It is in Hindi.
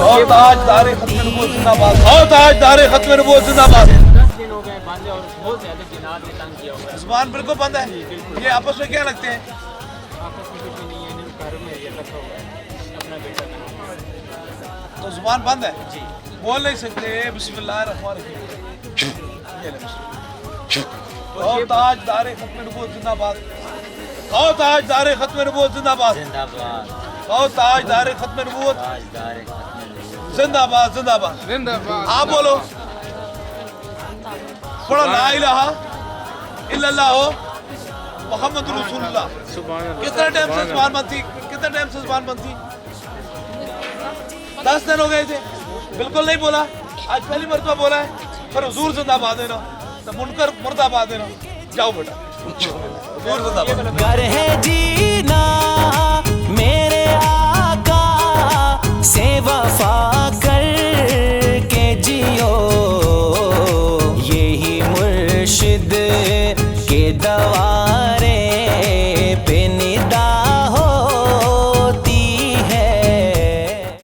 और ताजदार खत्म नबूवत जिंदाबाद, और ताजदार खत्म नबूवत जिंदाबाद। 10 दिन हो गए बंद है और बहुत ज्यादा जिनात ने तंग किया हुआ है। जुबान बिल्कुल बंद है। ये आपस में क्या लगते हैं? आपस में कुछ भी नहीं है, इन्होंने घर में ये रखा हुआ है अपना बेटा का। तो जुबान बंद है, जी बोल नहीं सकते। बिस्मिल्लाह रहमान रहीम। ये ले बिस्मिल्लाह। और ताजदार खत्म नबूवत जिंदाबाद, और ताजदार खत्म नबूवत जिंदाबाद, जिंदाबाद, और ताजदार खत्म नबूवत ताजदार खत्म नबूवत जिंदाबाद जिंदाबाद। जिंदाबाद। आप बोलो, थोड़ा ला इलाहा इल्लल्लाह मुहम्मद रसूलुल्लाह। कितना टाइम से जुबान बंद थी? कितना टाइम से जुबान बंद थी? 10 दिन हो गए थे, बिल्कुल नहीं बोला। आज पहली मरतबा बोला है। फिर हुजूर जिंदाबाद है ना, तो मुनकर मुर्दाबाद है ना। जाओ बेटा, हुजूर जिंदाबाद। घर है जीना मेरे आका से वफा कर के जियो, यही मुर्शिद के दवा